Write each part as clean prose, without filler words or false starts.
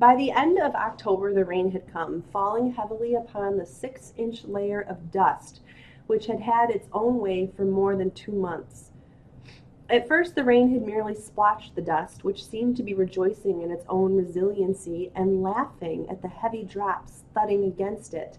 By the end of October, the rain had come, falling heavily upon the 6-inch layer of dust, which had had its own way for more than 2 months. At first, the rain had merely splotched the dust, which seemed to be rejoicing in its own resiliency and laughing at the heavy drops thudding against it.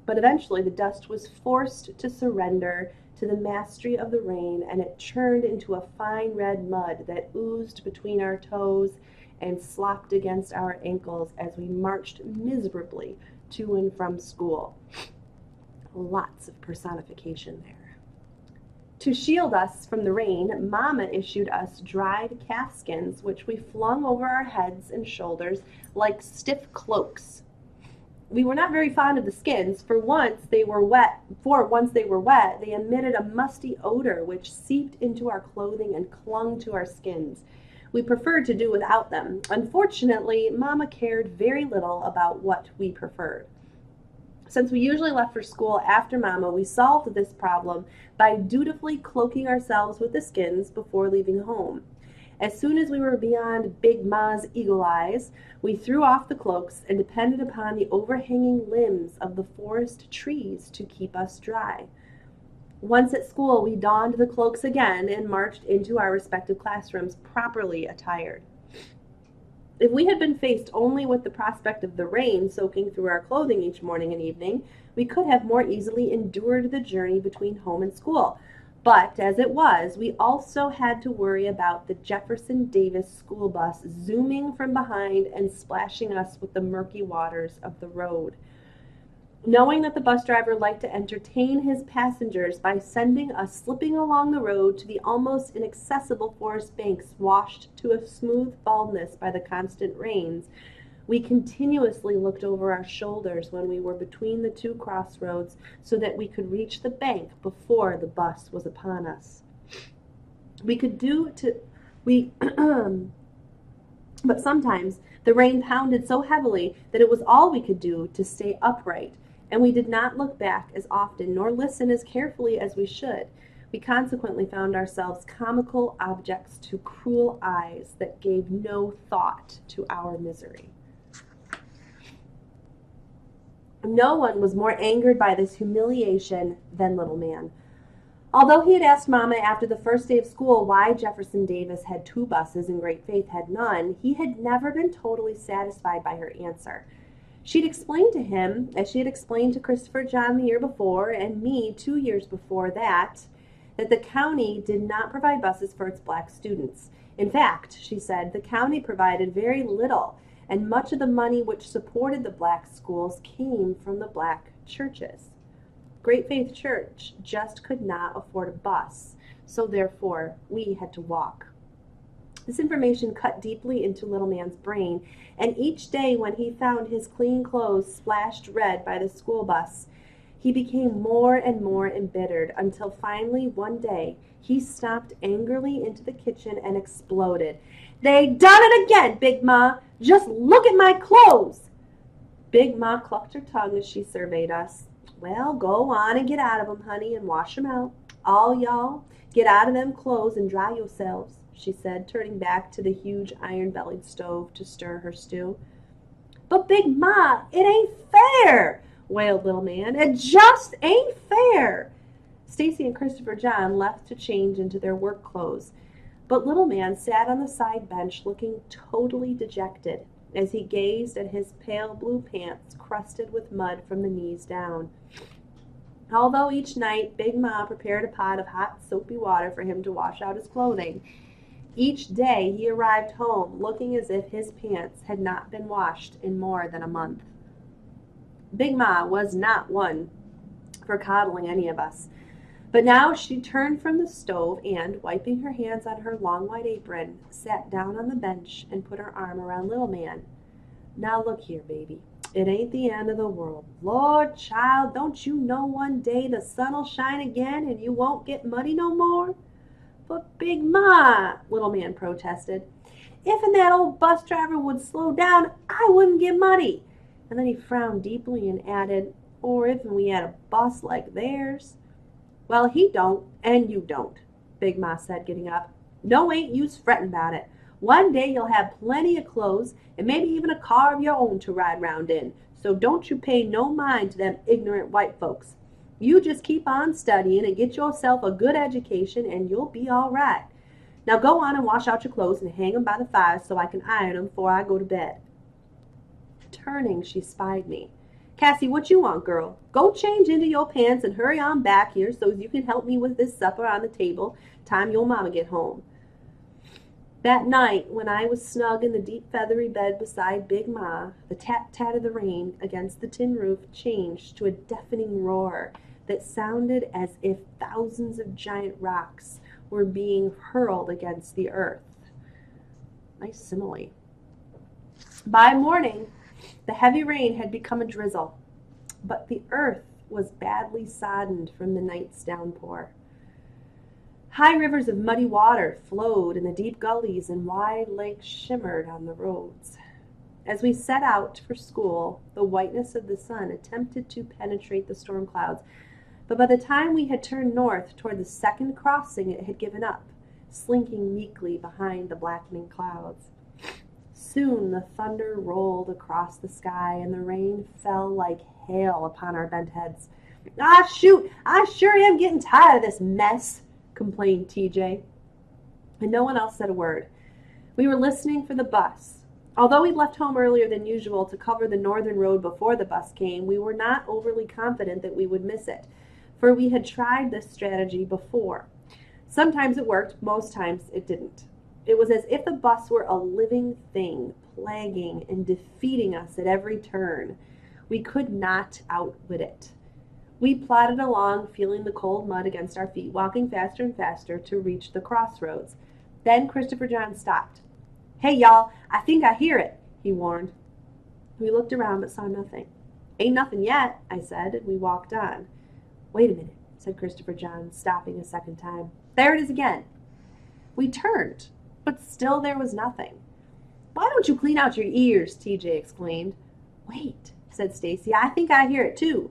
But eventually, the dust was forced to surrender to the mastery of the rain, and it churned into a fine red mud that oozed between our toes and slopped against our ankles as we marched miserably to and from school. Lots of personification there. To shield us from the rain, Mama issued us dried calfskins, which we flung over our heads and shoulders like stiff cloaks. We were not very fond of the skins, for once they were wet, they emitted a musty odor which seeped into our clothing and clung to our skins. We preferred to do without them. Unfortunately, Mama cared very little about what we preferred. Since we usually left for school after Mama, we solved this problem by dutifully cloaking ourselves with the skins before leaving home. As soon as we were beyond Big Ma's eagle eyes, we threw off the cloaks and depended upon the overhanging limbs of the forest trees to keep us dry. Once at school, we donned the cloaks again and marched into our respective classrooms properly attired. If we had been faced only with the prospect of the rain soaking through our clothing each morning and evening, we could have more easily endured the journey between home and school. But as it was, we also had to worry about the Jefferson Davis school bus zooming from behind and splashing us with the murky waters of the road. Knowing that the bus driver liked to entertain his passengers by sending us slipping along the road to the almost inaccessible forest banks washed to a smooth baldness by the constant rains, we continuously looked over our shoulders when we were between the two crossroads so that we could reach the bank before the bus was upon us. But sometimes the rain pounded so heavily that it was all we could do to stay upright, and we did not look back as often nor listen as carefully as we should. We consequently found ourselves comical objects to cruel eyes that gave no thought to our misery. No one was more angered by this humiliation than Little Man. Although he had asked Mama after the first day of school why Jefferson Davis had 2 buses and Great Faith had none, he had never been totally satisfied by her answer. She'd explained to him, as she had explained to Christopher John the year before and me 2 years before that the county did not provide buses for its black students. In fact, she said, the county provided very little, and much of the money which supported the black schools came from the black churches. Great Faith Church just could not afford a bus, so therefore we had to walk. This information cut deeply into Little Man's brain, and each day when he found his clean clothes splashed red by the school bus, he became more and more embittered until finally one day he stomped angrily into the kitchen and exploded. "They done it again, Big Ma! Just look at my clothes!" Big Ma clucked her tongue as she surveyed us. "Well, go on and get out of 'em, honey, and wash 'em out. All y'all, get out of them clothes and dry yourselves," she said, turning back to the huge iron-bellied stove to stir her stew. "But Big Ma, it ain't fair," wailed Little Man. "It just ain't fair." Stacy and Christopher John left to change into their work clothes, but Little Man sat on the side bench looking totally dejected as he gazed at his pale blue pants crusted with mud from the knees down. Although each night Big Ma prepared a pot of hot soapy water for him to wash out his clothing, each day he arrived home looking as if his pants had not been washed in more than a month. Big Ma was not one for coddling any of us, but now she turned from the stove and, wiping her hands on her long white apron, sat down on the bench and put her arm around Little Man. "Now look here, baby. It ain't the end of the world. Lord, child, don't you know one day the sun'll shine again and you won't get muddy no more?" "But Big Ma," Little Man protested, "if'n that old bus driver would slow down, I wouldn't get muddy." And then he frowned deeply and added, "Or if'n we had a bus like theirs." "Well, he don't, and you don't," Big Ma said, getting up. "No ain't use frettin' about it. One day you'll have plenty of clothes and maybe even a car of your own to ride round in. So don't you pay no mind to them ignorant white folks. You just keep on studying and get yourself a good education and you'll be all right. Now go on and wash out your clothes and hang 'em by the fire so I can iron 'em before I go to bed." Turning, she spied me. "Cassie, what you want, girl? Go change into your pants and hurry on back here so's you can help me with this supper on the table time your mama get home." That night, when I was snug in the deep feathery bed beside Big Ma, the tat-tat of the rain against the tin roof changed to a deafening roar that sounded as if thousands of giant rocks were being hurled against the earth. Nice simile. By morning, the heavy rain had become a drizzle, but the earth was badly soddened from the night's downpour. High rivers of muddy water flowed in the deep gullies and wide lakes shimmered on the roads. As we set out for school, the whiteness of the sun attempted to penetrate the storm clouds, but by the time we had turned north toward the second crossing, it had given up, slinking meekly behind the blackening clouds. Soon the thunder rolled across the sky and the rain fell like hail upon our bent heads. "Ah, shoot! I sure am getting tired of this mess," complained TJ. And no one else said a word. We were listening for the bus. Although we'd left home earlier than usual to cover the northern road before the bus came, we were not overly confident that we would miss it, for we had tried this strategy before. Sometimes it worked, most times it didn't. It was as if the bus were a living thing, plaguing and defeating us at every turn. We could not outwit it. We plodded along, feeling the cold mud against our feet, walking faster and faster to reach the crossroads. Then Christopher John stopped. "Hey, y'all, I think I hear it," he warned. We looked around but saw nothing. "Ain't nothing yet," I said, and we walked on. "Wait a minute," said Christopher John, stopping a second time. "There it is again." We turned, but still there was nothing. "Why don't you clean out your ears?" TJ exclaimed. "Wait," said Stacy, "I think I hear it too."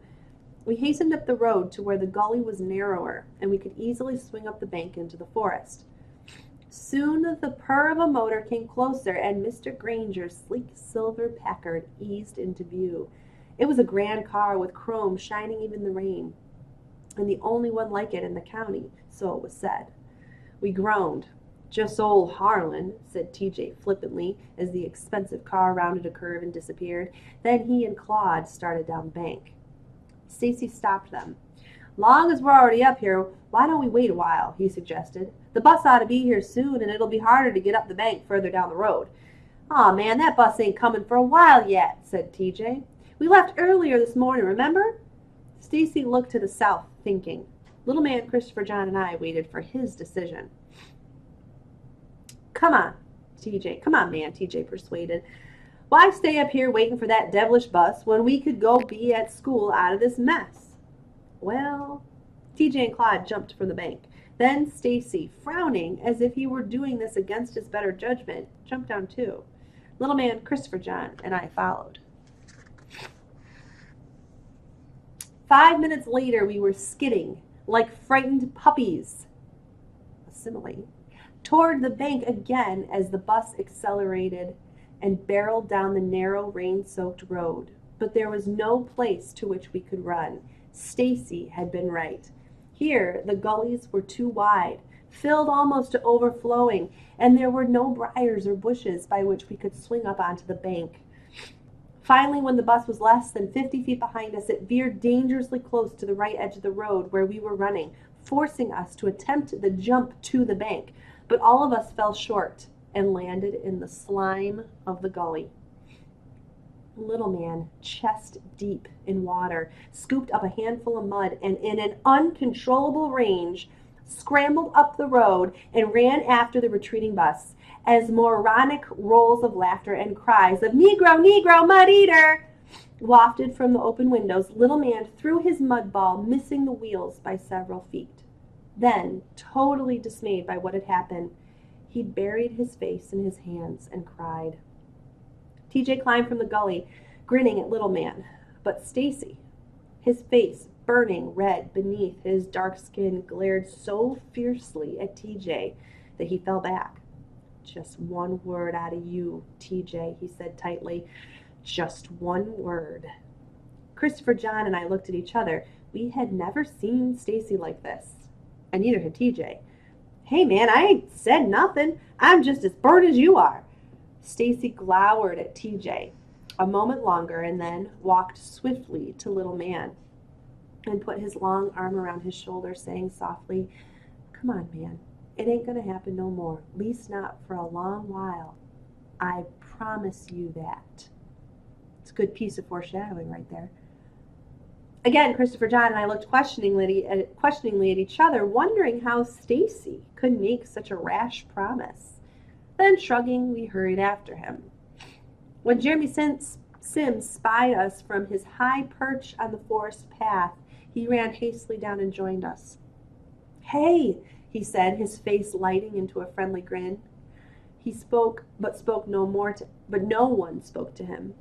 We hastened up the road to where the gully was narrower, and we could easily swing up the bank into the forest. Soon the purr of a motor came closer, and Mr. Granger's sleek silver Packard eased into view. It was a grand car with chrome shining even in the rain, and the only one like it in the county, so it was said. We groaned. "Just old Harlan," said TJ flippantly as the expensive car rounded a curve and disappeared. Then he and Claude started down the bank. Stacy stopped them. "Long as we're already up here, why don't we wait a while?" he suggested. "The bus ought to be here soon, and it'll be harder to get up the bank further down the road." "Aw, man, that bus ain't coming for a while yet," said TJ. "We left earlier this morning, remember?" Stacy looked to the south, thinking. Little man Christopher John and I waited for his decision. Come on, man," TJ persuaded. "Why stay up here waiting for that devilish bus when we could go be at school out of this mess?" "Well," TJ and Claude jumped from the bank. Then Stacy, frowning as if he were doing this against his better judgment, jumped down too. Little man Christopher John and I followed. 5 minutes later, we were skidding like frightened puppies, a simile, toward the bank again as the bus accelerated and barreled down the narrow, rain-soaked road. But there was no place to which we could run. Stacy had been right. Here, the gullies were too wide, filled almost to overflowing, and there were no briars or bushes by which we could swing up onto the bank. Finally, when the bus was less than 50 feet behind us, it veered dangerously close to the right edge of the road where we were running, forcing us to attempt the jump to the bank. But all of us fell short and landed in the slime of the gully. Little man, chest deep in water, scooped up a handful of mud and in an uncontrollable rage scrambled up the road and ran after the retreating bus, as moronic rolls of laughter and cries of "Negro, Negro, mud eater!" wafted from the open windows. Little man threw his mud ball, missing the wheels by several feet. Then, totally dismayed by what had happened, he buried his face in his hands and cried. TJ climbed from the gully, grinning at Little Man, but Stacy, his face burning red beneath his dark skin, glared so fiercely at TJ that he fell back. Just one word out of you, TJ, he said tightly. Just one word. Christopher John and I looked at each other. We had never seen Stacy like this, and neither had TJ. Hey, man, I ain't said nothing. I'm just as burnt as you are. Stacy glowered at TJ a moment longer and then walked swiftly to little man and put his long arm around his shoulder, saying softly, Come on, man. It ain't gonna happen no more, least not for a long while. I promise you that. It's a good piece of foreshadowing right there. Again, Christopher John and I looked questioningly at each other, wondering how Stacy could make such a rash promise. Then, shrugging, we hurried after him. When Jeremy Sims spied us from his high perch on the forest path, he ran hastily down and joined us. Hey, he said, his face lighting into a friendly grin. He spoke, but no one spoke to him.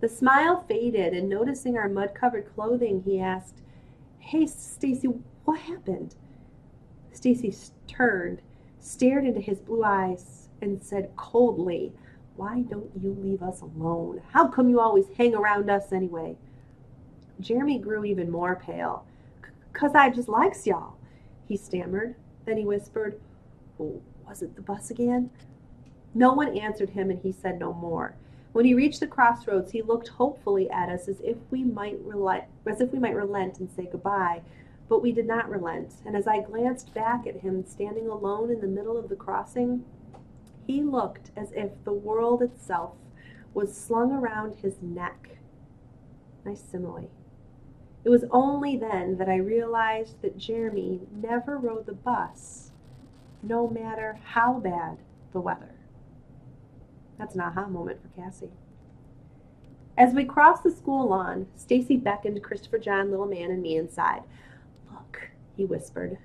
The smile faded, and noticing our mud-covered clothing, he asked, Hey, Stacy, what happened? Stacy turned, stared into his blue eyes, and said coldly, Why don't you leave us alone? How come you always hang around us anyway? Jeremy grew even more pale. 'Cause I just likes y'all, he stammered. Then he whispered, Oh, was it the bus again? No one answered him, and he said no more. When he reached the crossroads, he looked hopefully at us as if we might relent and say goodbye, but we did not relent. And as I glanced back at him standing alone in the middle of the crossing, he looked as if the world itself was slung around his neck. Nice simile. It was only then that I realized that Jeremy never rode the bus, no matter how bad the weather. That's an aha moment for Cassie. As we crossed the school lawn, Stacy beckoned Christopher John, little man, and me inside. Look, he whispered.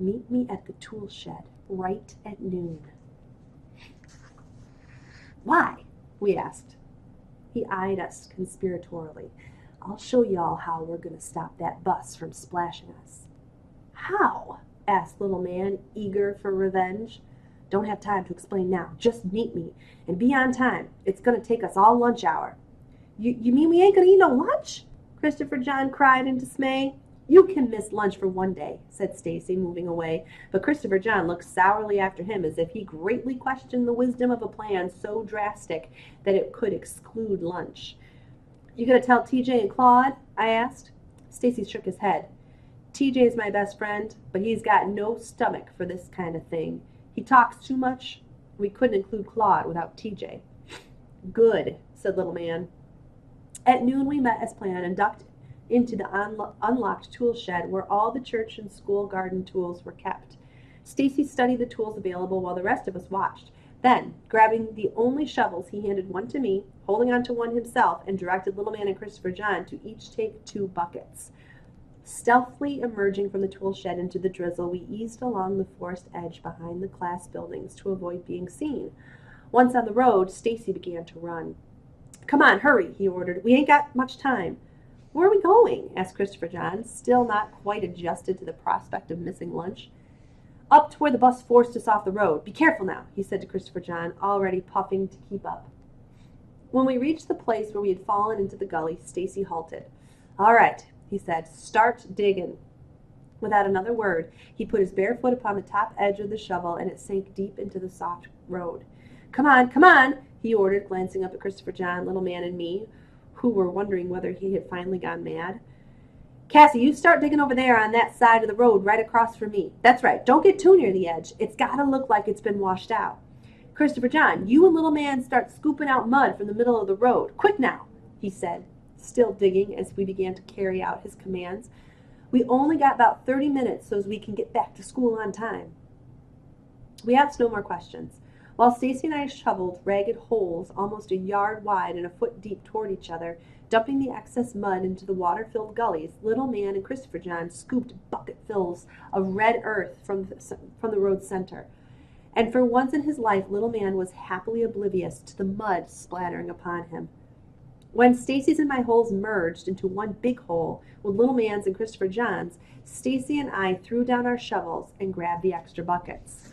Meet me at the tool shed right at noon. Why? We asked. He eyed us conspiratorially. I'll show y'all how we're going to stop that bus from splashing us. How? Asked little man, eager for revenge. Don't have time to explain now. Just meet me and be on time. It's going to take us all lunch hour. You mean we ain't going to eat no lunch? Christopher John cried in dismay. You can miss lunch for one day, said Stacy, moving away. But Christopher John looked sourly after him as if he greatly questioned the wisdom of a plan so drastic that it could exclude lunch. You going to tell TJ and Claude? I asked. Stacy shook his head. TJ is my best friend, but he's got no stomach for this kind of thing. He talks too much. We couldn't include Claude without TJ. Good, said little man. At noon we met as planned and ducked into the unlocked tool shed where all the church and school garden tools were kept. Stacy studied the tools available while the rest of us watched. Then, grabbing the only shovels, he handed one to me, holding onto one himself, and directed little man and Christopher John to each take 2 buckets. Stealthily emerging from the tool shed into the drizzle, we eased along the forest edge behind the class buildings to avoid being seen. Once on the road, Stacy began to run. Come on, hurry, he ordered. We ain't got much time. Where are we going? Asked Christopher John, still not quite adjusted to the prospect of missing lunch. Up to where the bus forced us off the road. Be careful now, he said to Christopher John, already puffing to keep up. When we reached the place where we had fallen into the gully, Stacy halted. All right, he said, start digging. Without another word, he put his bare foot upon the top edge of the shovel, and it sank deep into the soft road. Come on, he ordered, glancing up at Christopher John, little man, and me, who were wondering whether he had finally gone mad. Cassie, you start digging over there on that side of the road right across from me. That's right, don't get too near the edge. It's got to look like it's been washed out. Christopher John, you and little man start scooping out mud from the middle of the road. Quick now, he said, still digging as we began to carry out his commands. We only got about 30 minutes so as we can get back to school on time. We asked no more questions. While Stacy and I shoveled ragged holes almost a yard wide and a foot deep toward each other, dumping the excess mud into the water-filled gullies, little man and Christopher John scooped bucketfuls of red earth from the road center. And for once in his life, little man was happily oblivious to the mud splattering upon him. When Stacy's and my holes merged into one big hole with little man's and Christopher John's, Stacy and I threw down our shovels and grabbed the extra buckets.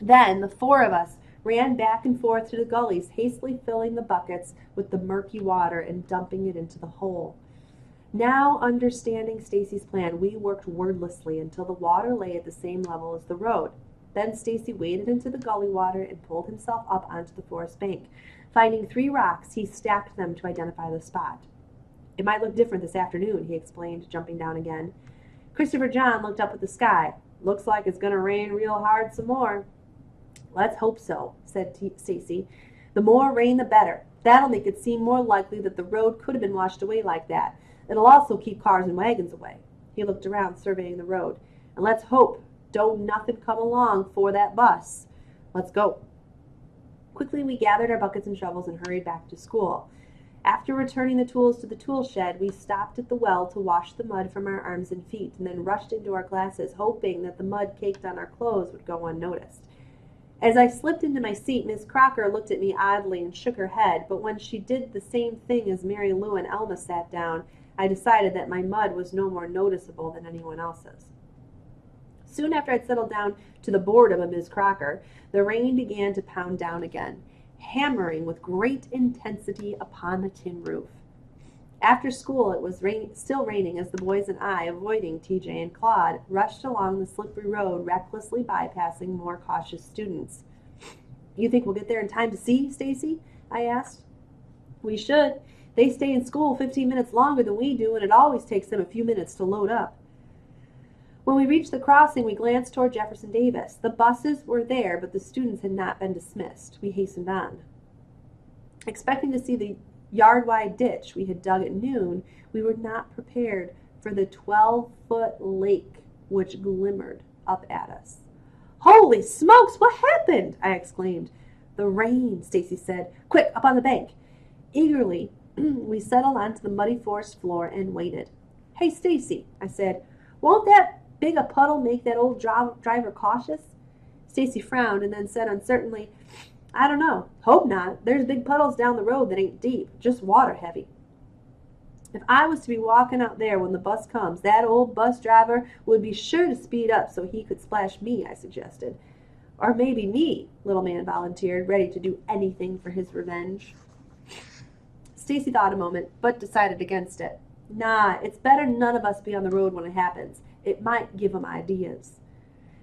Then the four of us ran back and forth to the gullies, hastily filling the buckets with the murky water and dumping it into the hole. Now, understanding Stacy's plan, we worked wordlessly until the water lay at the same level as the road. Then Stacy waded into the gully water and pulled himself up onto the forest bank. Finding 3 rocks, he stacked them to identify the spot. "It might look different this afternoon," he explained, jumping down again. Christopher John looked up at the sky. "Looks like it's going to rain real hard some more." "Let's hope so," said Stacy. "The more rain, the better. That'll make it seem more likely that the road could have been washed away like that. It'll also keep cars and wagons away." He looked around, surveying the road. "And let's hope don't nothing come along for that bus. Let's go." Quickly, we gathered our buckets and shovels and hurried back to school. After returning the tools to the tool shed, we stopped at the well to wash the mud from our arms and feet, and then rushed into our classes, hoping that the mud caked on our clothes would go unnoticed. As I slipped into my seat, Miss Crocker looked at me oddly and shook her head, but when she did the same thing as Mary Lou and Elma sat down, I decided that my mud was no more noticeable than anyone else's. Soon after I'd settled down to the boredom of Miss Crocker, the rain began to pound down again, hammering with great intensity upon the tin roof. After school, it was still raining as the boys and I, avoiding TJ and Claude, rushed along the slippery road, recklessly bypassing more cautious students. "You think we'll get there in time to see, Stacy?" I asked. "We should. They stay in school 15 minutes longer than we do, and it always takes them a few minutes to load up." When we reached the crossing, we glanced toward Jefferson Davis. The buses were there, but the students had not been dismissed. We hastened on. Expecting to see the yard-wide ditch we had dug at noon, we were not prepared for the 12-foot lake which glimmered up at us. "Holy smokes, what happened?" I exclaimed. "The rain," Stacy said. "Quick, up on the bank." Eagerly, we settled onto the muddy forest floor and waited. "Hey, Stacy," I said, "won't that big a puddle make that old driver cautious?" Stacy frowned and then said uncertainly, "I don't know. Hope not. There's big puddles down the road that ain't deep, just water heavy." "If I was to be walking out there when the bus comes, that old bus driver would be sure to speed up so he could splash me," I suggested. "Or maybe me," Little Man volunteered, ready to do anything for his revenge. Stacy thought a moment, but decided against it. "Nah, it's better none of us be on the road when it happens. It might give 'em ideas."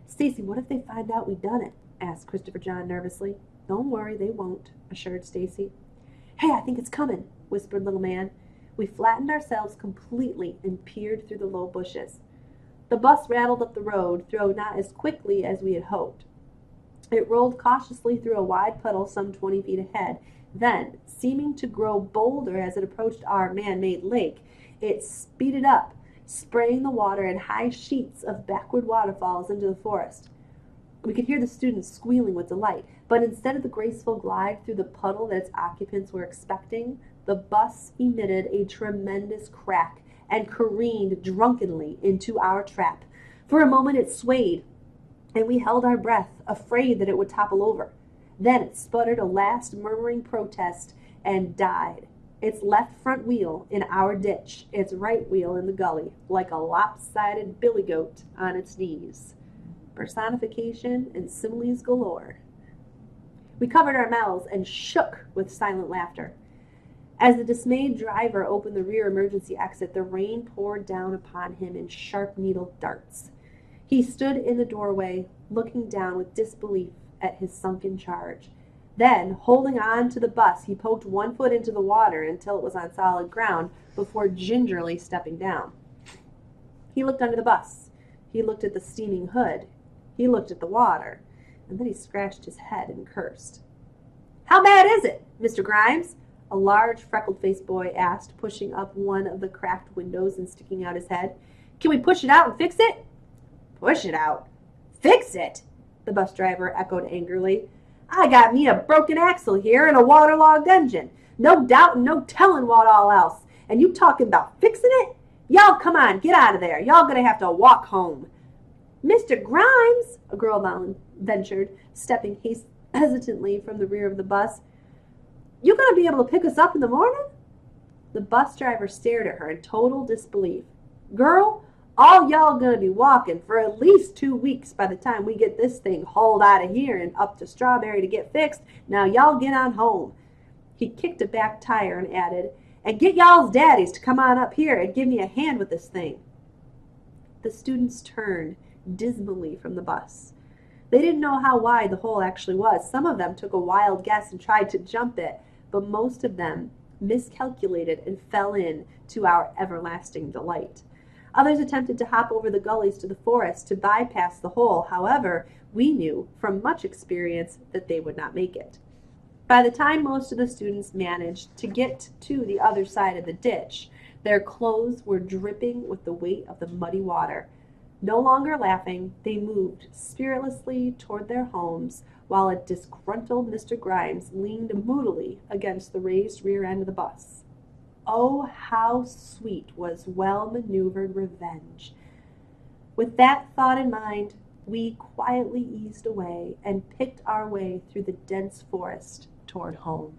"Stacy, what if they find out we done it?" asked Christopher John nervously. "Don't worry, they won't," assured Stacy. "Hey, I think it's coming," whispered Little Man. We flattened ourselves completely and peered through the low bushes. The bus rattled up the road, though not as quickly as we had hoped. It rolled cautiously through a wide puddle some 20 feet ahead. Then, seeming to grow bolder as it approached our man-made lake, it speeded up, spraying the water in high sheets of backward waterfalls into the forest. We could hear the students squealing with delight, but instead of the graceful glide through the puddle that its occupants were expecting, the bus emitted a tremendous crack and careened drunkenly into our trap. For a moment it swayed, and we held our breath, afraid that it would topple over. Then it sputtered a last murmuring protest and died, its left front wheel in our ditch, its right wheel in the gully, like a lopsided billy goat on its knees. Personification and similes galore. We covered our mouths and shook with silent laughter. As the dismayed driver opened the rear emergency exit, the rain poured down upon him in sharp-needled darts. He stood in the doorway, looking down with disbelief at his sunken charge. Then, holding on to the bus, he poked one foot into the water until it was on solid ground before gingerly stepping down. He looked under the bus. He looked at the steaming hood. He looked at the water. And then he scratched his head and cursed. "How bad is it, Mr. Grimes?" a large, freckled-faced boy asked, pushing up one of the cracked windows and sticking out his head. "Can we push it out and fix it?" "Push it out? Fix it?" the bus driver echoed angrily. "I got me a broken axle here and a waterlogged engine. No doubt and no telling what all else. And you talking about fixing it? Y'all come on, get out of there. Y'all gonna have to walk home." "Mr. Grimes," a girl ventured, stepping hesitantly from the rear of the bus, "you gonna be able to pick us up in the morning?" The bus driver stared at her in total disbelief. "Girl, All y'all gonna be walking for at least 2 weeks by the time we get this thing hauled out of here and up to Strawberry to get fixed. Now y'all get on home." He kicked a back tire and added, "And get y'all's daddies to come on up here and give me a hand with this thing." The students turned dismally from the bus. They didn't know how wide the hole actually was. Some of them took a wild guess and tried to jump it, but most of them miscalculated and fell in, to our everlasting delight. Others attempted to hop over the gullies to the forest to bypass the hole. However, we knew from much experience that they would not make it. By the time most of the students managed to get to the other side of the ditch, their clothes were dripping with the weight of the muddy water. No longer laughing, they moved spiritlessly toward their homes, while a disgruntled Mr. Grimes leaned moodily against the raised rear end of the bus. Oh, how sweet was well-maneuvered revenge! With that thought in mind, we quietly eased away and picked our way through the dense forest toward home.